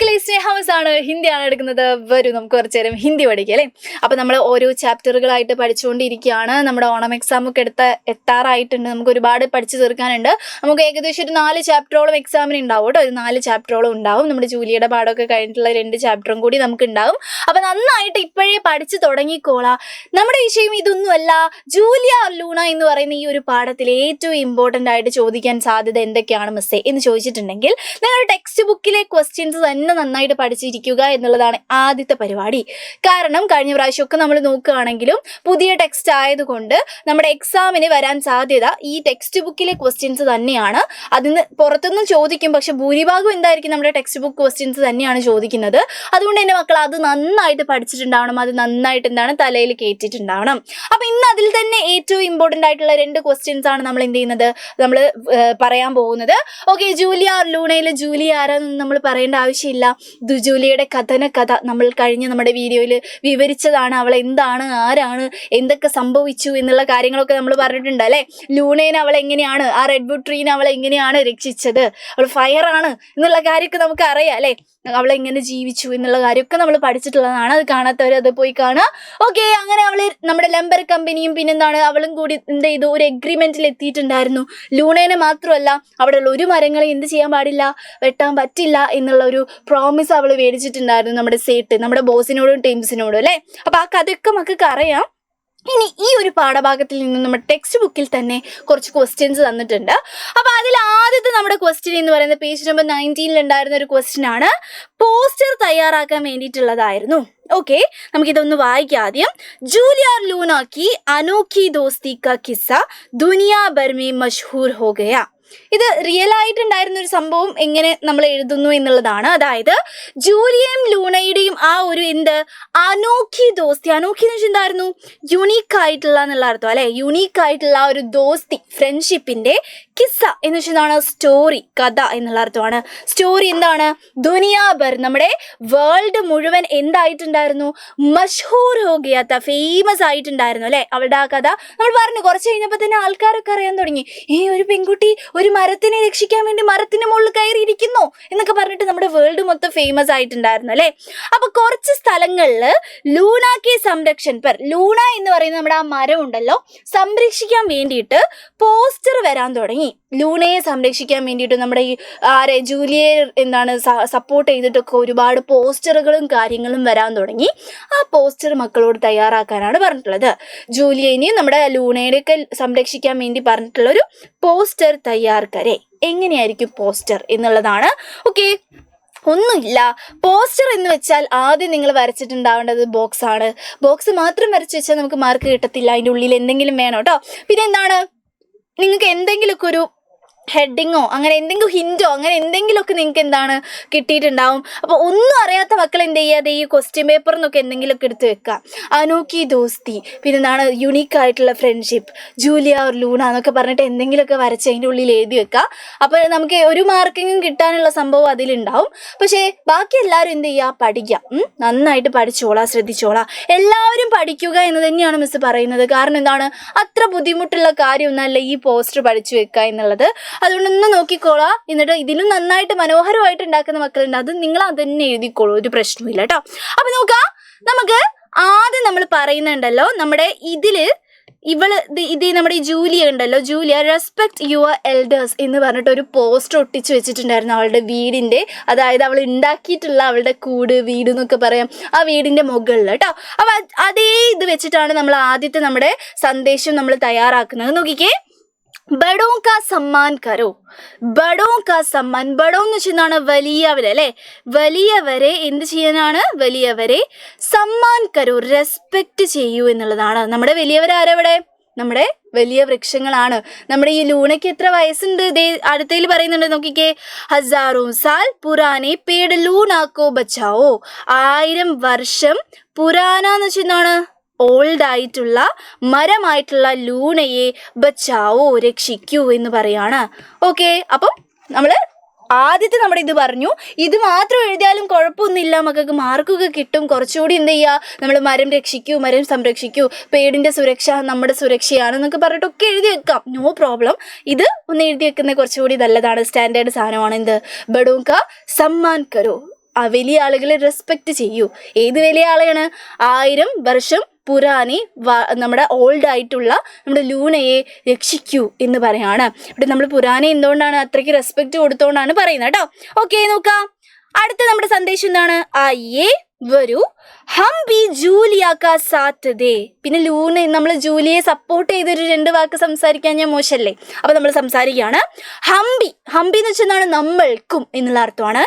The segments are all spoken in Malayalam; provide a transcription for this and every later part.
മക്കളെ സ്നേഹവസാണ് ഹിന്ദിയാണ് എടുക്കുന്നത്. വരും നമുക്ക് കുറച്ചു നേരം ഹിന്ദി പഠിക്കാം അല്ലേ. അപ്പം നമ്മൾ ഓരോ ചാപ്റ്ററുകളായിട്ട് പഠിച്ചുകൊണ്ടിരിക്കുകയാണ്. നമ്മുടെ ഓണം എക്സാം ഒക്കെ എത്താറായിട്ടുണ്ട്. നമുക്ക് ഒരുപാട് പഠിച്ചു തീർക്കാനുണ്ട്. നമുക്ക് ഏകദേശം ഒരു 4 ചാപ്റ്ററോളം എക്സാമിന് ഉണ്ടാവും കേട്ടോ. ഒരു 4 ചാപ്റ്ററോളം ഉണ്ടാവും. നമ്മുടെ ജൂലിയുടെ പാഠമൊക്കെ കഴിഞ്ഞിട്ടുള്ള 2 ചാപ്റ്ററും കൂടി നമുക്ക് ഉണ്ടാവും. അപ്പം നന്നായിട്ട് ഇപ്പോഴേ പഠിച്ചു തുടങ്ങിക്കോളാം. നമ്മുടെ വിഷയം ഇതൊന്നുമല്ല. ജൂലിയ ലൂണ എന്ന് പറയുന്ന ഈ ഒരു പാഠത്തിൽ ഏറ്റവും ഇമ്പോർട്ടൻ്റ് ആയിട്ട് ചോദിക്കാൻ സാധ്യത എന്തൊക്കെയാണ് മിസ്സേ എന്ന് ചോദിച്ചിട്ടുണ്ടെങ്കിൽ നിങ്ങളുടെ ടെക്സ്റ്റ് ബുക്കിലെ ക്വസ്റ്റ്യൻസ് തന്നെ നന്നായിട്ട് പഠിച്ചിരിക്കുക എന്നുള്ളതാണ് ആദ്യത്തെ പരിപാടി. കാരണം കഴിഞ്ഞ പ്രാവശ്യമൊക്കെ നമ്മൾ നോക്കുകയാണെങ്കിലും പുതിയ ടെക്സ്റ്റ് ആയതുകൊണ്ട് നമ്മുടെ എക്സാമിന് വരാൻ സാധ്യത ഈ ടെക്സ്റ്റ് ബുക്കിലെ ക്വസ്റ്റ്യൻസ് തന്നെയാണ്. അതിന് പുറത്തുനിന്നും ചോദിക്കും, പക്ഷെ ഭൂരിഭാഗം എന്തായിരിക്കും നമ്മുടെ ടെക്സ്റ്റ് ബുക്ക് ക്വസ്റ്റ്യൻസ് തന്നെയാണ് ചോദിക്കുന്നത്. അതുകൊണ്ട് എൻ്റെ മക്കൾ അത് നന്നായിട്ട് പഠിച്ചിട്ടുണ്ടാവണം. അത് നന്നായിട്ട് തലയിൽ കയറ്റിയിട്ടുണ്ടാവണം. അപ്പം ഇന്ന് അതിൽ തന്നെ ഏറ്റവും ഇമ്പോർട്ടൻ്റ് ആയിട്ടുള്ള 2 ക്വസ്റ്റ്യൻസ് ആണ് നമ്മൾ എന്ത് ചെയ്യുന്നത്, നമ്മൾ പറയാൻ പോകുന്നത്. ഓക്കെ, ജൂലിയ ലൂണയിൽ ജൂലിയ ആരാന്നൊന്നും നമ്മൾ പറയേണ്ട ആവശ്യമില്ല. ജൂലിയയുടെ കഥ നമ്മൾ കഴിഞ്ഞ നമ്മുടെ വീഡിയോയിൽ വിവരിച്ചതാണ്. അവൾ എന്താണ്, ആരാണ്, എന്തൊക്കെ സംഭവിച്ചു എന്നുള്ള കാര്യങ്ങളൊക്കെ നമ്മൾ പറഞ്ഞിട്ടുണ്ട് അല്ലേ. ലൂണേനെ അവൾ എങ്ങനെയാണ്, ആ റെഡ്വുഡ് ട്രീനെ അവൾ എങ്ങനെയാണ് രക്ഷിച്ചത്, അവൾ ഫയറാണ് എന്നുള്ള കാര്യമൊക്കെ നമുക്ക് അറിയാം അല്ലേ. അവളെങ്ങനെ ജീവിച്ചു എന്നുള്ള കാര്യമൊക്കെ നമ്മൾ പഠിച്ചിട്ടുള്ളതാണ്. അത് കാണാത്തവർ അത് പോയി കാണുക. ഓക്കെ, അങ്ങനെ അവൾ നമ്മുടെ ലംബർ കമ്പനിയും പിന്നെന്താണ് അവളും കൂടി എന്ത് ചെയ്തു, ഒരു എഗ്രിമെന്റിൽ എത്തിയിട്ടുണ്ടായിരുന്നു. ലൂണേനെ മാത്രമല്ല അവിടെയുള്ള ഒരു മരങ്ങളെ എന്ത് ചെയ്യാൻ പാടില്ല, വെട്ടാൻ പറ്റില്ല എന്നുള്ള ഒരു പ്രോമിസ് അവൾ മേടിച്ചിട്ടുണ്ടായിരുന്നു നമ്മുടെ സേട്ട്, നമ്മുടെ ബോസിനോടും ടീംസിനോടും അല്ലേ. അപ്പൊ ആ കഥയൊക്കെ മക്കൾക്ക് അറിയാം. ഇനി ഈ ഒരു പാഠഭാഗത്തിൽ നിന്ന് നമ്മുടെ ടെക്സ്റ്റ് ബുക്കിൽ തന്നെ കുറച്ച് ക്വസ്റ്റ്യൻസ് തന്നിട്ടുണ്ട്. അപ്പൊ അതിൽ ആദ്യത്തെ നമ്മുടെ ക്വസ്റ്റ്യൻ എന്ന് പറയുന്നത് പേജ് നമ്പർ 19 ഉണ്ടായിരുന്ന ഒരു ക്വസ്റ്റ്യൻ ആണ്. പോസ്റ്റർ തയ്യാറാക്കാൻ വേണ്ടിയിട്ടുള്ളതായിരുന്നു. ഓക്കെ, നമുക്കിതൊന്ന് വായിക്കാം ആദ്യം. ജൂലിയ और लूना की अनोखी दोस्ती का किस्सा दुनिया भर में मशहूर हो गया. ഇത് റിയൽ ആയിട്ടുണ്ടായിരുന്ന ഒരു സംഭവം എങ്ങനെ നമ്മൾ എഴുതുന്നു എന്നുള്ളതാണ്. അതായത് ജൂലിയയും ലൂണയുടെയും ആ ഒരു അനോഖി ദോസ്തി, അനോഖി എന്ന് വെച്ചാൽ എന്തായിരുന്നു, യുണീക്ക് ആയിട്ടുള്ള എന്നുള്ള അർത്ഥം അല്ലെ. യുണീക്ക് ആയിട്ടുള്ള ആ ഒരു ദോസ്തി, ഫ്രണ്ട്ഷിപ്പിന്റെ കിസ്സ എന്ന് വെച്ചാൽ എന്താണ്, സ്റ്റോറി, കഥ എന്നുള്ള അർത്ഥമാണ്. സ്റ്റോറി എന്താണ്, ദുനിയാഭർ, നമ്മുടെ വേൾഡ് മുഴുവൻ എന്തായിട്ടുണ്ടായിരുന്നു, മഷ്ഹൂർ ഹോ ഗയാ താ, ഫേമസ് ആയിട്ടുണ്ടായിരുന്നു അല്ലെ അവളുടെ ആ കഥ. നമ്മൾ പറഞ്ഞു കുറച്ച് കഴിഞ്ഞപ്പോൾ തന്നെ ആൾക്കാരൊക്കെ അറിയാൻ തുടങ്ങി, ഒരു പെൺകുട്ടി ഒരു മരത്തിനെ രക്ഷിക്കാൻ വേണ്ടി മരത്തിന് മുകളിൽ കയറിയിരിക്കുന്നു എന്നൊക്കെ പറഞ്ഞിട്ട് നമ്മുടെ വേൾഡ് മൊത്തം ഫേമസ് ആയിട്ടുണ്ടായിരുന്നു അല്ലെ. അപ്പൊ കുറച്ച് സ്ഥലങ്ങളിൽ ലൂണാക്കി സംരക്ഷൺ പർ, ലൂണ എന്ന് പറയുന്ന നമ്മുടെ ആ മരം ഉണ്ടല്ലോ, സംരക്ഷിക്കാൻ വേണ്ടിയിട്ട് പോസ്റ്റർ വരാൻ തുടങ്ങി. ലൂണയെ സംരക്ഷിക്കാൻ വേണ്ടിയിട്ട് നമ്മുടെ ഈ ജൂലിയെ സപ്പോർട്ട് ചെയ്തിട്ടൊക്കെ ഒരുപാട് പോസ്റ്ററുകളും കാര്യങ്ങളും വരാൻ തുടങ്ങി. ആ പോസ്റ്റർ മക്കളോട് തയ്യാറാക്കാനാണ് പറഞ്ഞിട്ടുള്ളത്. ജൂലിയനെയും നമ്മുടെ ലൂണയുടെയൊക്കെ സംരക്ഷിക്കാൻ വേണ്ടി പറഞ്ഞിട്ടുള്ളൊരു പോസ്റ്റർ തയ്യാർക്കരെ. എങ്ങനെയായിരിക്കും പോസ്റ്റർ എന്നുള്ളതാണ്. ഓക്കെ, ഒന്നുമില്ല. പോസ്റ്റർ എന്ന് വെച്ചാൽ ആദ്യം നിങ്ങൾ വരച്ചിട്ടുണ്ടാവേണ്ടത് ബോക്സ് ആണ്. ബോക്സ് മാത്രം വരച്ച് വെച്ചാൽ നമുക്ക് മാർക്ക് കിട്ടത്തില്ല. അതിൻ്റെ ഉള്ളിൽ എന്തെങ്കിലും വേണം കേട്ടോ. പിന്നെ എന്താണ്, നിങ്ങൾക്ക് എന്തെങ്കിലുമൊക്കെ ഒരു ഹെഡിങ്ങോ അങ്ങനെ എന്തെങ്കിലും ഹിൻറ്റോ അങ്ങനെ എന്തെങ്കിലുമൊക്കെ നിങ്ങൾക്ക് കിട്ടിയിട്ടുണ്ടാവും. അപ്പോൾ ഒന്നും അറിയാത്ത മക്കൾ എന്ത് ചെയ്യാതെ ഈ ക്വസ്റ്റ്യൻ പേപ്പറിൽ നിന്നൊക്കെ എന്തെങ്കിലുമൊക്കെ എടുത്ത് വെക്കുക. അനോഖി ദോസ്തി, പിന്നെ യുണീക്ക് ആയിട്ടുള്ള ഫ്രണ്ട്ഷിപ്പ്, ജൂലിയ ഓർ ലൂണ എന്നൊക്കെ പറഞ്ഞിട്ട് എന്തെങ്കിലുമൊക്കെ വരച്ച് അതിൻ്റെ ഉള്ളിൽ എഴുതി വെക്കുക. അപ്പോൾ നമുക്ക് ഒരു മാർക്കെങ്കിലും കിട്ടാനുള്ള സംഭവം അതിലുണ്ടാവും. പക്ഷേ ബാക്കി എല്ലാവരും എന്ത് ചെയ്യുക, പഠിക്കുക, നന്നായിട്ട് പഠിച്ചോളാം, ശ്രദ്ധിച്ചോളാം. എല്ലാവരും പഠിക്കുക എന്ന് തന്നെയാണ് മിസ് പറയുന്നത്. കാരണം എന്താണ്, അത്ര ബുദ്ധിമുട്ടുള്ള കാര്യമൊന്നുമല്ല ഈ പോസ്റ്റർ പഠിച്ചു വെക്കുക എന്നുള്ളത്. അതുകൊണ്ടൊന്ന് നോക്കിക്കോളാം. എന്നിട്ട് ഇതിലും നന്നായിട്ട് മനോഹരമായിട്ട് ഉണ്ടാക്കുന്ന മക്കളുണ്ട്, അത് നിങ്ങൾ അതന്നെ എഴുതിക്കോളൂ, ഒരു പ്രശ്നമില്ല കേട്ടോ. അപ്പൊ നോക്കാം, നമുക്ക് ആദ്യം നമ്മൾ പറയുന്നുണ്ടല്ലോ നമ്മുടെ ഇത് നമ്മുടെ ഈ ജൂലിയ ഉണ്ടല്ലോ, ജൂലിയ റെസ്പെക്ട് യുവർ എൽഡേഴ്സ് എന്ന് പറഞ്ഞിട്ട് ഒരു പോസ്റ്റർ ഒട്ടിച്ച് വെച്ചിട്ടുണ്ടായിരുന്നു അവളുടെ വീടിൻ്റെ, അതായത് അവൾ ഉണ്ടാക്കിയിട്ടുള്ള അവളുടെ കൂട്, വീട് എന്നൊക്കെ പറയാം, ആ വീടിൻ്റെ മുകളിൽ കേട്ടോ. അപ്പം അതേ ഇത് വെച്ചിട്ടാണ് നമ്മൾ ആദ്യത്തെ നമ്മുടെ സന്ദേശം നമ്മൾ തയ്യാറാക്കുന്നത്. നോക്കിക്കേ, ബഡോ കാ സമ്മാൻ കരോ. ബഡോ കാ സമ്മാൻ, ബഡോ എന്ന് വെച്ചാൽ വലിയവരെ അല്ലേ. വലിയവരെ എന്ത് ചെയ്യാനാണ്, വലിയവരെ സമ്മാൻ കരോ, റെസ്പെക്റ്റ് ചെയ്യൂ എന്നുള്ളതാണ്. നമ്മുടെ വലിയവരാരെവിടെ, നമ്മുടെ വലിയ വൃക്ഷങ്ങളാണ്. നമ്മുടെ ഈ ലൂണയ്ക്ക് എത്ര വയസ്സുണ്ട്, അടുത്തതിൽ പറയുന്നുണ്ട് നോക്കിക്കേ. ഹസാറോ സാൽ പുരാനെ പേട് ലൂണാക്കോ ബച്ചാവോ. 1000 വർഷം പുരാന എന്ന് വെച്ചാൽ ഓൾഡ് ആയിട്ടുള്ള മരമായിട്ടുള്ള ലൂണയെ ബച്ചാവോ, രക്ഷിക്കൂ എന്ന് പറയാണ്. ഓക്കെ, അപ്പം നമ്മൾ ആദ്യത്തെ നമ്മുടെ ഇത് പറഞ്ഞു. ഇത് മാത്രം എഴുതിയാലും കുഴപ്പമൊന്നുമില്ല, മക്കൾക്ക് മാർക്കൊക്കെ കിട്ടും. കുറച്ചുകൂടി എന്ത് ചെയ്യുക, നമ്മൾ മരം രക്ഷിക്കൂ, മരം സംരക്ഷിക്കൂ, പേടിൻ്റെ സുരക്ഷ നമ്മുടെ സുരക്ഷയാണെന്നൊക്കെ പറഞ്ഞിട്ടൊക്കെ എഴുതി വെക്കാം, നോ പ്രോബ്ലം. ഇത് ഒന്ന് എഴുതി വെക്കുന്നത് കുറച്ചുകൂടി നല്ലതാണ്, സ്റ്റാൻഡേർഡ് സാധനമാണ്. എന്ത്, ബഡോ കാ സമ്മാൻ കരോ, വലിയ ആളുകളെ റെസ്പെക്ട് ചെയ്യൂ. ഏത് വലിയ ആളെയാണ്? 1000 വർഷം പുരാനെ നമ്മുടെ ഓൾഡ് ആയിട്ടുള്ള നമ്മുടെ ലൂണയെ രക്ഷിക്കൂ എന്ന് പറയാണ്. ഇവിടെ നമ്മൾ പുരാനെ എന്തുകൊണ്ടാണ് അത്രയ്ക്ക് റെസ്പെക്ട് കൊടുത്തോണ്ടാണ് പറയുന്നത് കേട്ടോ. ഓക്കെ, നോക്കാം. അടുത്ത നമ്മുടെ സന്ദേശം എന്താണ്? ആയേ വരൂ, ഹം ബി ജൂലിയ കാ സാത്ത് ദേ. പിന്നെ ലൂണ് നമ്മൾ ജൂലിയെ സപ്പോർട്ട് ചെയ്തൊരു 2 വാക്ക് സംസാരിക്കാൻ ഞാൻ മോശമല്ലേ? അപ്പൊ നമ്മൾ സംസാരിക്കുകയാണ്. ഹംബി എന്ന് വെച്ചാൽ എന്താണ്? നമ്മൾക്കും എന്നുള്ള അർത്ഥമാണ്.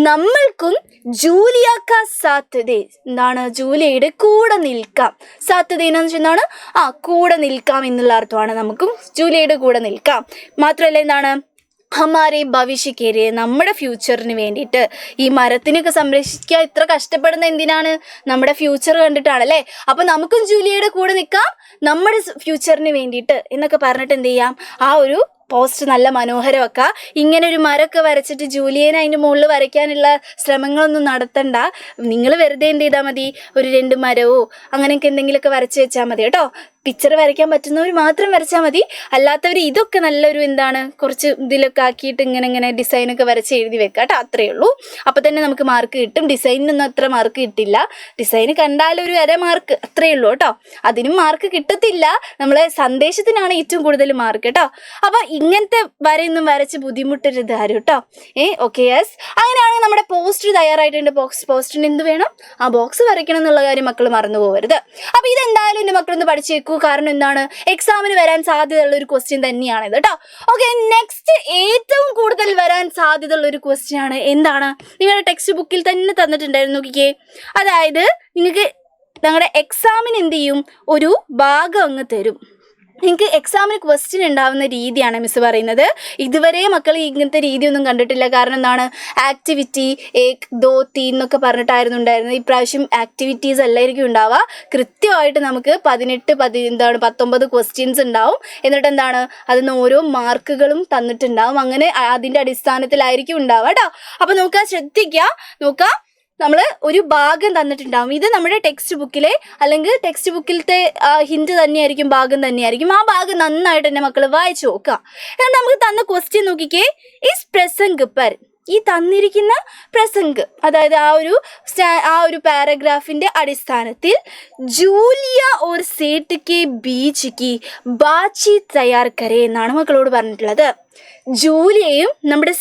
നമ്മൾക്കും ജൂലിയ കാ സാത്ത് ദേ, എന്താണ്? ജൂലിയയുടെ കൂടെ നിൽക്കാം. സാത്ത് ദേ എന്ന് വെച്ചാൽ എന്താണ്? കൂടെ നിൽക്കാം എന്നുള്ള അർത്ഥമാണ്. നമുക്കും ജൂലിയയുടെ കൂടെ നിൽക്കാം. മാത്രമല്ല എന്താണ്? ഹമാരെ ഭവിഷ്യക്കേരെ, നമ്മുടെ ഫ്യൂച്ചറിന് വേണ്ടിയിട്ട്. ഈ മരത്തിനൊക്കെ സംരക്ഷിക്കുക ഇത്ര കഷ്ടപ്പെടുന്ന എന്തിനാണ്? നമ്മുടെ ഫ്യൂച്ചർ കണ്ടിട്ടാണല്ലേ. അപ്പൊ നമുക്കും ജൂലിയയുടെ കൂടെ നിൽക്കാം നമ്മുടെ ഫ്യൂച്ചറിന് വേണ്ടിയിട്ട് എന്നൊക്കെ പറഞ്ഞിട്ട് എന്ത് ചെയ്യാം? ആ ഒരു പോസ്റ്റ് നല്ല മനോഹരമൊക്കെ. ഇങ്ങനെ ഒരു മരമൊക്കെ വരച്ചിട്ട് ജൂലിയനെ അതിൻ്റെ മുകളിൽ വരയ്ക്കാനുള്ള ശ്രമങ്ങളൊന്നും നടത്തണ്ട. നിങ്ങൾ വെറുതെ എന്ത് ചെയ്താൽ മതി? ഒരു 2 മരവോ അങ്ങനെയൊക്കെ എന്തെങ്കിലുമൊക്കെ വരച്ച് വെച്ചാൽ മതി കേട്ടോ. പിക്ചർ വരയ്ക്കാൻ പറ്റുന്നവർ മാത്രം വരച്ചാൽ മതി. അല്ലാത്തവർ ഇതൊക്കെ നല്ലൊരു എന്താണ് കുറച്ച് ഇതിലൊക്കെ ആക്കിയിട്ട് ഇങ്ങനെ ഡിസൈനൊക്കെ വരച്ച് എഴുതി വെക്കുക കേട്ടോ. അത്രയേ ഉള്ളൂ. അപ്പം തന്നെ നമുക്ക് മാർക്ക് കിട്ടും. ഡിസൈനിനൊന്നും അത്ര മാർക്ക് കിട്ടില്ല. ഡിസൈന് കണ്ടാലൊരു 1/2 മാർക്ക് അത്രയേ ഉള്ളൂ കേട്ടോ. അതിനും മാർക്ക് കിട്ടത്തില്ല. നമ്മളെ സന്ദേശത്തിനാണ് ഏറ്റവും കൂടുതൽ മാർക്ക് കേട്ടോ. അപ്പം ഇങ്ങനത്തെ വരയൊന്നും വരച്ച് ബുദ്ധിമുട്ടരുത് ആരും കേട്ടോ. Okay, yes. അങ്ങനെയാണെങ്കിൽ നമ്മുടെ പോസ്റ്റർ തയ്യാറായിട്ടുണ്ട്. പോസ്റ്ററിന് എന്ത് വേണം? ബോക്സ് വരയ്ക്കണം എന്നുള്ള കാര്യം മക്കൾ മറന്നു പോകരുത്. അപ്പം ഇതെന്തായാലും എൻ്റെ മക്കളൊന്ന് പഠിച്ചേക്കൂ. കാരണം എന്താണ്? എക്സാമിന് വരാൻ സാധ്യതയുള്ള ഒരു ക്വസ്റ്റ്യൻ തന്നെയാണിത് കേട്ടോ. ഓക്കെ, നെക്സ്റ്റ് ഏറ്റവും കൂടുതൽ വരാൻ സാധ്യതയുള്ള ഒരു ക്വസ്റ്റ്യൻ ആണ്. എന്താണ്? നിങ്ങളുടെ ടെക്സ്റ്റ് ബുക്കിൽ തന്നെ തന്നിട്ടുണ്ടായിരുന്നു. നോക്കിക്കേ, അതായത് നിങ്ങൾക്ക് ഞങ്ങളുടെ എക്സാമിന് എന്ത് ചെയ്യും? ഒരു ഭാഗം അങ്ങ് തരും. നിങ്ങൾക്ക് എക്സാമിന് ക്വസ്റ്റ്യൻ ഉണ്ടാവുന്ന രീതിയാണ് മിസ് പറയുന്നത്. ഇതുവരെ മക്കൾ ഇങ്ങനത്തെ രീതിയൊന്നും കണ്ടിട്ടില്ല. കാരണം എന്താണ്? ആക്ടിവിറ്റി 1 2 3 എന്നൊക്കെ പറഞ്ഞിട്ടായിരുന്നു ഉണ്ടായിരുന്നത്. ഇപ്രാവശ്യം ആക്ടിവിറ്റീസ് എല്ലായിരിക്കും ഉണ്ടാവുക. കൃത്യമായിട്ട് നമുക്ക് 19 ക്വസ്റ്റ്യൻസ് ഉണ്ടാവും. എന്നിട്ട് എന്താണ്? അതിന് ഓരോ മാർക്കുകളും തന്നിട്ടുണ്ടാവും. അങ്ങനെ അതിൻ്റെ അടിസ്ഥാനത്തിലായിരിക്കും ഉണ്ടാവുക കേട്ടോ. അപ്പം നോക്കുക, ശ്രദ്ധിക്കുക. നോക്കുക, നമ്മൾ ഒരു ഭാഗം തന്നിട്ടുണ്ടാവും. ഇത് നമ്മുടെ ടെക്സ്റ്റ് ബുക്കിലെ അല്ലെങ്കിൽ ടെക്സ്റ്റ് ബുക്കിലത്തെ ഹിന്റ് തന്നെയായിരിക്കും, ഭാഗം തന്നെയായിരിക്കും. ആ ഭാഗം നന്നായിട്ട് തന്നെ മക്കൾ വായിച്ചു നോക്കുക. എന്നിട്ട് നമുക്ക് തന്ന ക്വസ്റ്റ്യൻ നോക്കിക്കേ. ഇസ് പ്രസംഗ് പർ, ഈ തന്നിരിക്കുന്ന പ്രസംഗ്, അതായത് ആ ഒരു പാരഗ്രാഫിന്റെ അടിസ്ഥാനത്തിൽ ജൂലിയ ഓർ സേട്ട് കെ ബീച്ച് കി ബാത്ചീത് തയ്യാർ കരേ എന്നാണ് മക്കളോട് പറഞ്ഞിട്ടുള്ളത്. ജൂലിയയും നമ്മുടെ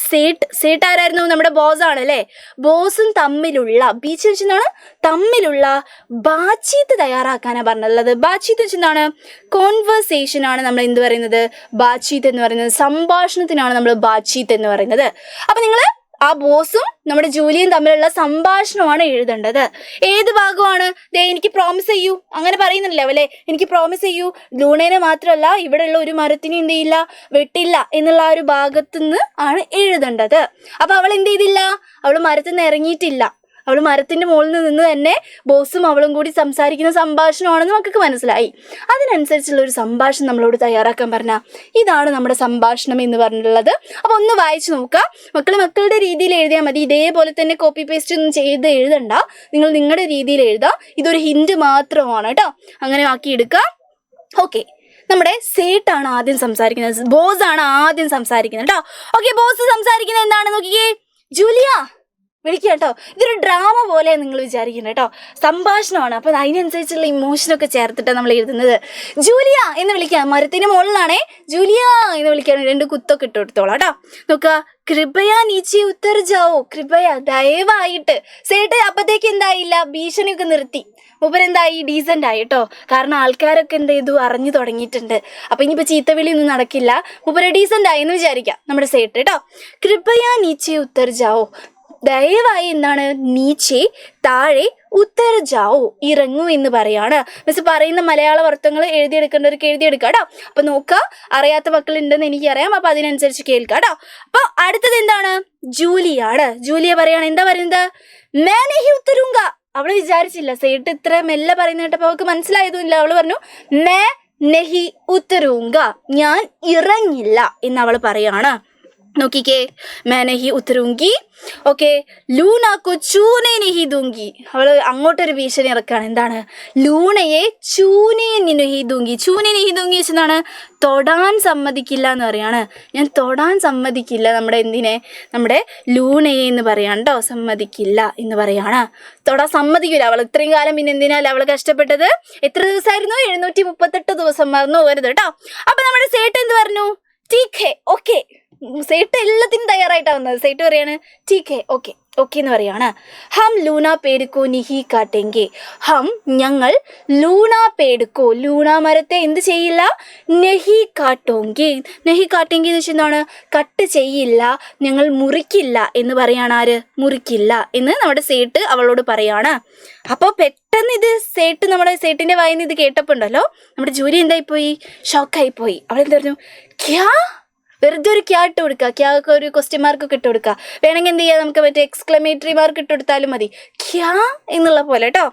സേട്ട് ആരായിരുന്നു? നമ്മുടെ ബോസ് ആണല്ലേ. ബോസും തമ്മിലുള്ള, ബീച്ച് വെച്ചെന്താണ്? തമ്മിലുള്ള ബാത്ചീത്ത് തയ്യാറാക്കാനാണ് പറഞ്ഞിട്ടുള്ളത്. ബാത്ചീത്ത് വെച്ചെന്താണ്? കോൺവെർസേഷൻ ആണ് നമ്മൾ എന്ത് പറയുന്നത്? ബാത്ചീത്ത് എന്ന് പറയുന്നത്. സംഭാഷണത്തിനാണ് നമ്മൾ ബാത്ചീത്ത് എന്ന് പറയുന്നത്. അപ്പം നിങ്ങൾ ആ ബോസും നമ്മുടെ ജൂലിയും തമ്മിലുള്ള സംഭാഷണമാണ് എഴുതേണ്ടത്. ഏത് ഭാഗമാണ്? എനിക്ക് പ്രോമിസ് ചെയ്യൂ, അങ്ങനെ പറയുന്നില്ല അല്ലേ? എനിക്ക് പ്രോമിസ് ചെയ്യൂ, ലൂണേനെ മാത്രമല്ല ഇവിടെയുള്ള ഒരു മരത്തിനും എന്ത് ചെയ്യില്ല, വെട്ടില്ല എന്നുള്ള ആ ഒരു ഭാഗത്തുനിന്ന് ആണ് എഴുതേണ്ടത്. അപ്പൊ അവൾ എന്ത് ചെയ്തില്ല? അവൾ മരത്തിൽ നിന്ന് ഇറങ്ങിയിട്ടില്ല. അവൾ മരത്തിന്റെ മുകളിൽ നിന്ന് തന്നെ ബോസും അവളും കൂടി സംസാരിക്കുന്ന സംഭാഷണമാണെന്ന് മക്കൾക്ക് മനസ്സിലായി. അതിനനുസരിച്ചുള്ള ഒരു സംഭാഷണം നമ്മളോട് തയ്യാറാക്കാൻ പറഞ്ഞാൽ ഇതാണ് നമ്മുടെ സംഭാഷണം എന്ന് പറഞ്ഞിട്ടുള്ളത്. അപ്പോൾ ഒന്ന് വായിച്ചു നോക്കുക. മക്കളുടെ രീതിയിൽ എഴുതിയാൽ മതി. ഇതേപോലെ തന്നെ കോപ്പി പേസ്റ്റ് ഒന്നും ചെയ്ത് എഴുതണ്ട. നിങ്ങൾ നിങ്ങളുടെ രീതിയിൽ എഴുതുക. ഇതൊരു ഹിന്റ് മാത്രമാണ് കേട്ടോ. അങ്ങനെ ആക്കിയെടുക്കുക. ഓക്കെ, നമ്മുടെ സേട്ടാണ് ആദ്യം സംസാരിക്കുന്നത്. ബോസ് ആണ് ആദ്യം സംസാരിക്കുന്നത് കേട്ടോ. ഓക്കെ, ബോസ് സംസാരിക്കുന്നത് എന്താണ് നോക്കിയേ. ജൂലിയ വിളിക്കുക കേട്ടോ. ഇതൊരു ഡ്രാമ പോലെ നിങ്ങൾ വിചാരിക്കുന്നത് കേട്ടോ. സംഭാഷണമാണ്. അപ്പോൾ അതിനനുസരിച്ചുള്ള ഇമോഷനൊക്കെ ചേർത്തിട്ടാണ് നമ്മൾ എഴുതുന്നത്. ജൂലിയ എന്ന് വിളിക്കുക. മരത്തിന് മുകളിലാണേ. ജൂലിയ എന്ന് വിളിക്കുകയാണ്. 2 കുത്തൊക്കെ ഇട്ട് കൊടുത്തോളാം കേട്ടോ. നോക്കുക, കൃപയ നീച്ചി ഉത്തർ ജാവോ, കൃപയ ദയവായിട്ട്. സേട്ട് അപ്പത്തേക്ക് എന്തായില്ല, ഭീഷണിയൊക്കെ നിർത്തി. മൂപ്പരെന്തായി? ഡീസൻ്റ് ആയി കേട്ടോ. കാരണം ആൾക്കാരൊക്കെ എന്ത് ചെയ്തു? അറിഞ്ഞു തുടങ്ങിയിട്ടുണ്ട്. അപ്പം ഇനിയിപ്പോൾ ചീത്തവിളിയൊന്നും നടക്കില്ല. മൂപ്പരെ ഡീസൻ്റ് ആയി എന്ന് വിചാരിക്കാം നമ്മുടെ സേട്ട് കേട്ടോ. കൃപയ നീച്ചി ഉത്തർ ജാവോ, ദയവായി എന്താണ്? നീച്ചെ താഴെ, ഉത്തര ജാവോ ഇറങ്ങൂ എന്ന് പറയാണ്. മിസ് പറയുന്ന മലയാള അർത്ഥങ്ങൾ എഴുതിയെടുക്കേണ്ടവർക്ക് എഴുതിയെടുക്കാം കേട്ടോ. അപ്പൊ നോക്കുക, അറിയാത്ത മക്കളുണ്ടെന്ന് എനിക്കറിയാം. അപ്പൊ അതിനനുസരിച്ച് കേൾക്കാം കേട്ടോ. അപ്പൊ അടുത്തത് എന്താണ്? ജൂലിയാണ്. ജൂലിയ പറയാണ്. എന്താ പറയുന്നത്? മേ നഹി ഉത്തരൂങ്ക. അവള് വിചാരിച്ചില്ല സേട്ട് ഇത്ര മെല്ലെ പറയുന്ന കേട്ടപ്പോൾ അവൾക്ക് മനസ്സിലായതുമില്ല. അവള് പറഞ്ഞു മേ നഹി ഉത്തരൂങ്ക, ഞാൻ ഇറങ്ങില്ല എന്ന് അവൾ പറയാണ്. നോക്കിക്കേ, मैं नहीं उतरूंगी, ഓക്കെ, ലൂന കോ ചൂനെ നഹി ദൂങ്കി. അവള് അങ്ങോട്ടൊരു ഭീഷണി ഇറക്കാണ്. എന്താണ്? ലൂണയെ ചൂനെ നഹി ദൂങ്കി. ചൂനെ നഹി ദൂങ്കി വെച്ചെന്താണ്? തൊടാൻ സമ്മതിക്കില്ല എന്ന് പറയാണ്. ഞാൻ തൊടാൻ സമ്മതിക്കില്ല നമ്മുടെ എന്തിനെ, നമ്മുടെ ലൂണയെ എന്ന് പറയാണ് കേട്ടോ. സമ്മതിക്കില്ല എന്ന് പറയാണ്. തൊടാൻ സമ്മതിക്കില്ല. അവൾ ഇത്രയും കാലം പിന്നെ എന്തിനാലും അവൾ കഷ്ടപ്പെട്ടത്. എത്ര ദിവസമായിരുന്നു? 738 ദിവസം. മറന്നു പോകരുത് കേട്ടോ. അപ്പൊ നമ്മുടെ സേട്ട് എന്ത് പറഞ്ഞു? ടീക്ക് ഹേ, ഓക്കെ. സേട്ട് എല്ലാത്തിനും തയ്യാറായിട്ടാണ് വന്നത്. സേട്ട് പറയാണ് ടീക്ക് ഹേ, ഓക്കെ, ഓക്കെ എന്ന് പറയാണ്. ഹം ലൂണ പേടുക്കോ നിഹി കാട്ടെങ്കെ. ഹം, ഞങ്ങൾ, ലൂണ പേടുക്കോ, ലൂണ മരത്തെ എന്ത് ചെയ്യില്ല? നെഹി കാട്ടോങ്കി. നെഹി കാട്ടെങ്കി എന്ന് വെച്ചാൽ എന്താണ്? കട്ട് ചെയ്യില്ല, ഞങ്ങൾ മുറിക്കില്ല എന്ന് പറയാണ്. ആര്? മുറിക്കില്ല എന്ന് നമ്മുടെ സേട്ട് അവളോട് പറയാണ്. അപ്പോൾ പെട്ടെന്ന് ഇത് സേട്ട്, നമ്മുടെ സേട്ടിൻ്റെ വായിൽ നിന്ന് ഇത് കേട്ടപ്പോൾ ഉണ്ടല്ലോ, നമ്മുടെ ജൂലി എന്തായിപ്പോയി? ഷോക്കായിപ്പോയി. അവളെന്താ പറഞ്ഞു? ക്യാ? വെറുതെ ഒരു ക്യാ ഇട്ട് കൊടുക്കുക, ക്യാക്ക് ഒരു ക്വസ്റ്റ്യൻ മാർക്കൊക്കെ ഇട്ട് കൊടുക്കുക. വേണമെങ്കിൽ എന്ത് ചെയ്യുക, നമുക്ക് മറ്റേ എക്സ്ക്ലമേറ്ററി മാർക്ക് ഇട്ട് കൊടുത്താലും മതി. ക്യാ എന്നുള്ള പോലെ കേട്ടോ.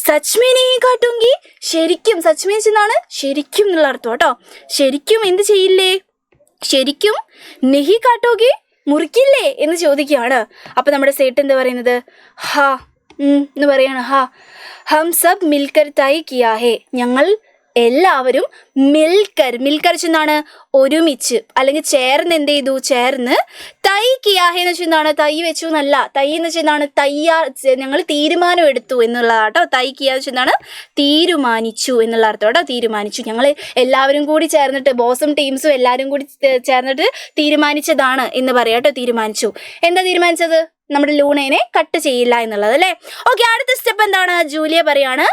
സച്മേ നെഹി കാട്ടൂങ്കി, ശരിക്കും. സച്മേ എന്നാണ് ശരിക്കും എന്നുള്ള അർത്ഥം കേട്ടോ. ശരിക്കും എന്ത് ചെയ്യില്ലേ? ശരിക്കും നെഹി കാട്ടോങ്കി, മുറിക്കില്ലേ എന്ന് ചോദിക്കുകയാണ്. അപ്പം നമ്മുടെ സേട്ട് എന്താ പറയുന്നത്? ഹാ എന്ന് പറയാണ്. ഹാ ഹം സബ് മിൽക്കർ തൈ കിയാ ഹേ. ഞങ്ങൾ എല്ലാവരും മിൽക്കർ ചെന്നാണ് ഒരുമിച്ച് അല്ലെങ്കിൽ ചേർന്ന് എന്ത് ചെയ്തു? ചേർന്ന് തൈ കിയാഹെ എന്ന് വെച്ചാൽ എന്താണ്? തൈ വെച്ചു എന്നല്ല. തൈ എന്ന് വെച്ചാൽ എന്താണ്? ഞങ്ങൾ തീരുമാനം എടുത്തു എന്നുള്ളതാട്ടോ. തൈ കിയാ എന്ന് വെച്ചാൽ എന്താണ്? തീരുമാനിച്ചു എന്നുള്ള അർത്ഥം കേട്ടോ. തീരുമാനിച്ചു. ഞങ്ങൾ എല്ലാവരും കൂടി ചേർന്നിട്ട്, ബോസും ടീംസും എല്ലാവരും കൂടി ചേർന്നിട്ട് തീരുമാനിച്ചതാണ് എന്ന് പറയാം കേട്ടോ. തീരുമാനിച്ചു. എന്താ തീരുമാനിച്ചത്? നമ്മുടെ ലൂണേനെ കട്ട് ചെയ്യില്ല എന്നുള്ളത് അല്ലേ. ഓക്കെ, അടുത്ത സ്റ്റെപ്പ് എന്താണ്? ജൂലിയ പറയാണ്.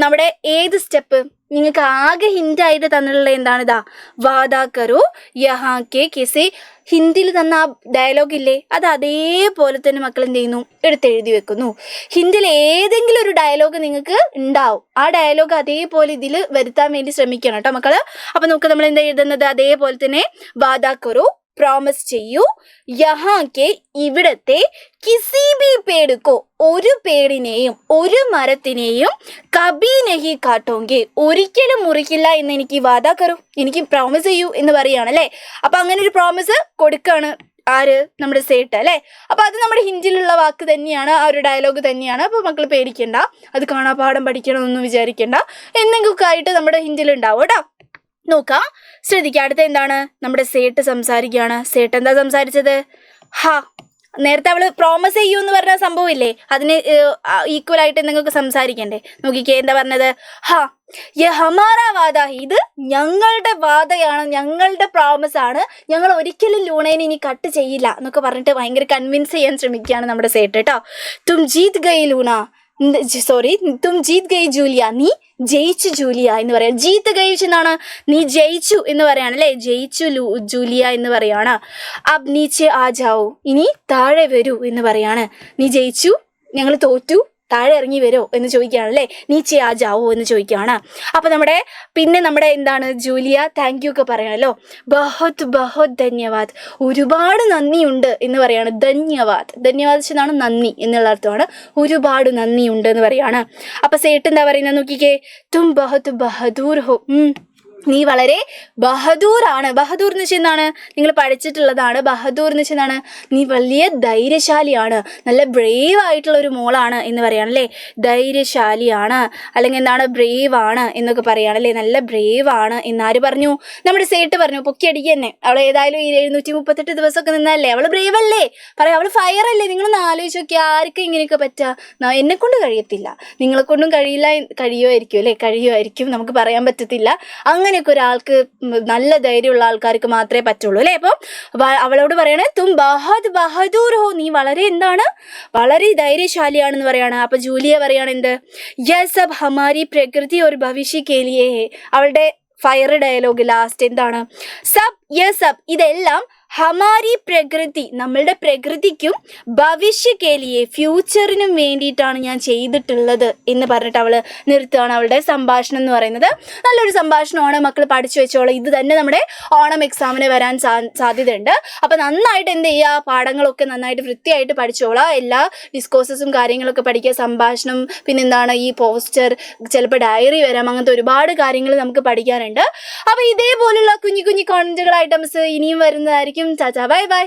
നമ്മുടെ ഏത് സ്റ്റെപ്പ് നിങ്ങൾക്ക് ആകെ ഹിൻ്റായിട്ട് തന്നിട്ടുള്ള എന്താണ്? ഇതാ, വാദാ കരോ യഹാ കെ കിസെ. ഹിന്ദിയിൽ തന്ന ആ ഡയലോഗ് ഇല്ലേ, അത് അതേപോലെ തന്നെ മക്കൾ എന്ത് ചെയ്യുന്നു? എടുത്തെഴുതി വെക്കുന്നു. ഹിന്ദിയിൽ ഏതെങ്കിലും ഒരു ഡയലോഗ് നിങ്ങൾക്ക് ഉണ്ടാവും. ആ ഡയലോഗ് അതേപോലെ ഇതിൽ വരുത്താൻ വേണ്ടി ശ്രമിക്കണം കേട്ടോ മക്കള്. അപ്പം നമുക്ക് നമ്മൾ എന്താ എഴുതുന്നത്? അതേപോലെ തന്നെ വാദാ കരോ, പ്രോമിസ് ചെയ്യൂ, യഹാ കെ, ഇവിടത്തെ, കിസി ബി പേടുക്കോ, ഒരു പേടിനെയും ഒരു മരത്തിനെയും, കബി നെഹി കാട്ടോങ്കെ, ഒരിക്കലും മുറിക്കില്ല എന്ന് എനിക്ക് വാദാ കരൂ, എനിക്ക് പ്രോമിസ് ചെയ്യൂ എന്ന് പറയുകയാണല്ലേ. അപ്പം അങ്ങനെ ഒരു പ്രോമിസ് കൊടുക്കുകയാണ് ആര്? നമ്മുടെ സേട്ട് അല്ലേ. അപ്പം അത് നമ്മുടെ ഹിന്ദിയിലുള്ള വാക്ക് തന്നെയാണ്, ആ ഒരു ഡയലോഗ് തന്നെയാണ്. അപ്പോൾ മക്കൾ പേടിക്കണ്ട, അത് കാണാപാഠം പഠിക്കണമെന്നൊന്നും വിചാരിക്കണ്ട. എന്തെങ്കിലുമൊക്കെ ആയിട്ട് നമ്മുടെ ഹിന്ദിയിൽ ഉണ്ടാവും കേട്ടോ. നോക്കാം, ശ്രദ്ധിക്കുക. അടുത്ത എന്താണ്? നമ്മുടെ സേട്ട് സംസാരിക്കുകയാണ്. സേട്ട് എന്താ സംസാരിച്ചത്? ഹാ. നേരത്തെ അവള് പ്രോമിസ് ചെയ്യൂ എന്ന് പറഞ്ഞ സംഭവം ഇല്ലേ, അതിന് ഈക്വൽ ആയിട്ട് നിങ്ങൾക്ക് സംസാരിക്കണ്ടേ. നോക്കിക്കേ, എന്താ പറഞ്ഞത്? ഹാ യെ ഹമാരാ വാദ, ഇത് ഞങ്ങളുടെ വാദയാണ്, ഞങ്ങളുടെ പ്രോമിസ് ആണ്, ഞങ്ങൾ ഒരിക്കലും ലൂണേനെ ഇനി കട്ട് ചെയ്യില്ല എന്നൊക്കെ പറഞ്ഞിട്ട് ഭയങ്കര കൺവിൻസ് ചെയ്യാൻ ശ്രമിക്കുകയാണ് നമ്മുടെ സേട്ട് കേട്ടോ. തും ജീത് ഗയി ലൂണ, തും ജീത് ഗയി ജൂലിയ, നീ ജയിച്ചു ജൂലിയ എന്ന് പറയാം. ജീത്ത് ഗയിച്ചു എന്നാണ്, നീ ജയിച്ചു എന്ന് പറയാണ് അല്ലേ. ജയിച്ചു ജൂലിയ എന്ന് പറയാണ്. അബ് നീച്ചെ ആ ജാവോ, ഇനി താഴെ വരൂ എന്ന് പറയാണ്. നീ ജയിച്ചു, ഞങ്ങൾ തോറ്റു, താഴെ ഇറങ്ങി വരുമോ എന്ന് ചോദിക്കുകയാണല്ലേ. നീച്ചെ ആ ജാവോ എന്ന് ചോദിക്കുകയാണ്. അപ്പം നമ്മുടെ എന്താണ്? ജൂലിയ താങ്ക് യു ഒക്കെ പറയണല്ലോ. ബഹുത് ബഹുത് ധന്യവാദ്, ഒരുപാട് നന്ദിയുണ്ട് എന്ന് പറയാണ്. ധന്യവാദ് എന്നാണ് നന്ദി എന്നുള്ള അർത്ഥമാണ്. ഒരുപാട് നന്ദിയുണ്ട് എന്ന് പറയാണ്. അപ്പം സേട്ട് എന്താ പറയുന്നത്? നോക്കിക്കേ, തും ബഹുത് ബഹദൂർ ഹോ, നീ വളരെ ബഹദൂറാണ്. ബഹദൂർ എന്ന് വെച്ചാൽ എന്താണ്? നിങ്ങൾ പഠിച്ചിട്ടുള്ളതാണ്. ബഹദൂർ എന്ന് വെച്ചാൽ എന്താണ്? നീ വലിയ ധൈര്യശാലിയാണ്, നല്ല ബ്രേവ് ആയിട്ടുള്ള ഒരു മോളാണ് എന്ന് പറയുകയാണല്ലേ. ധൈര്യശാലിയാണ്, അല്ലെങ്കിൽ എന്താണ്? ബ്രേവ് ആണ് എന്നൊക്കെ പറയുകയാണല്ലേ. നല്ല ബ്രേവ് ആണ് എന്നാര് പറഞ്ഞു? നമ്മുടെ സേട്ട് പറഞ്ഞു. പൊക്കി അടിക്കുക തന്നെ. അവൾ ഏതായാലും 738 ദിവസമൊക്കെ നിന്നല്ലേ, അവൾ ബ്രേവ് അല്ലേ, പറയാം. അവൾ ഫയർ അല്ലേ. നിങ്ങളൊന്ന് ആലോചിച്ച് നോക്കിയാൽ ആർക്കും ഇങ്ങനെയൊക്കെ പറ്റുക? എന്നെ കൊണ്ട് കഴിയത്തില്ല, നിങ്ങളെ കൊണ്ടും കഴിയുമായിരിക്കും അല്ലേ. കഴിയുമായിരിക്കും, നമുക്ക് പറയാൻ പറ്റത്തില്ല. അങ്ങനെയൊക്കെ ഒരാൾക്ക്, നല്ല ധൈര്യമുള്ള ആൾക്കാർക്ക് മാത്രമേ പറ്റുള്ളൂ അല്ലേ. അപ്പം അവളോട് പറയണേ, തും ബഹത് ബഹദൂർ ഹോ, നീ വളരെ എന്താണ്? വളരെ ധൈര്യശാലിയാണെന്ന് പറയാണ്. അപ്പൊ ജൂലിയ പറയാണ് എന്ത്? യഹ് സബ് ഹമാരി പ്രകൃതി और भविष्य के लिए है. അവളുടെ ഫയർ ഡയലോഗ് ലാസ്റ്റ് എന്താണ്? സബ്, ഇതെല്ലാം ഹമാരി പ്രകൃതി, നമ്മളുടെ പ്രകൃതിക്കും, ഭവിഷ്യക്കേലിയെ, ഫ്യൂച്ചറിനും വേണ്ടിയിട്ടാണ് ഞാൻ ചെയ്തിട്ടുള്ളത് എന്ന് പറഞ്ഞിട്ട് അവൾ നിർത്തുകയാണ് അവളുടെ സംഭാഷണം എന്ന് പറയുന്നത്. നല്ലൊരു സംഭാഷണമാണ് മക്കൾ, പഠിച്ചു വെച്ചോളാം. ഇത് തന്നെ നമ്മുടെ ഓണം എക്സാമിന് വരാൻ സാധ്യതയുണ്ട്. അപ്പം നന്നായിട്ട് എന്ത് ചെയ്യുക, പാഠങ്ങളൊക്കെ നന്നായിട്ട് വൃത്തിയായിട്ട് പഠിച്ചോളാം. എല്ലാ ഡിസ്കോഴ്സസും കാര്യങ്ങളൊക്കെ പഠിക്കുക. സംഭാഷണം, പിന്നെന്താണ് ഈ പോസ്റ്റർ, ചിലപ്പോൾ ഡയറി വരാം, അങ്ങനത്തെ ഒരുപാട് കാര്യങ്ങൾ നമുക്ക് പഠിക്കാനുണ്ട്. അപ്പോൾ ഇതേപോലുള്ള കുഞ്ഞു കുഞ്ഞു കോണ്ടന്റുകളായിട്ട് മിസ് ഇനിയും വരുന്നതായിരിക്കും. ചാച്ചാ, ബൈ ബൈ.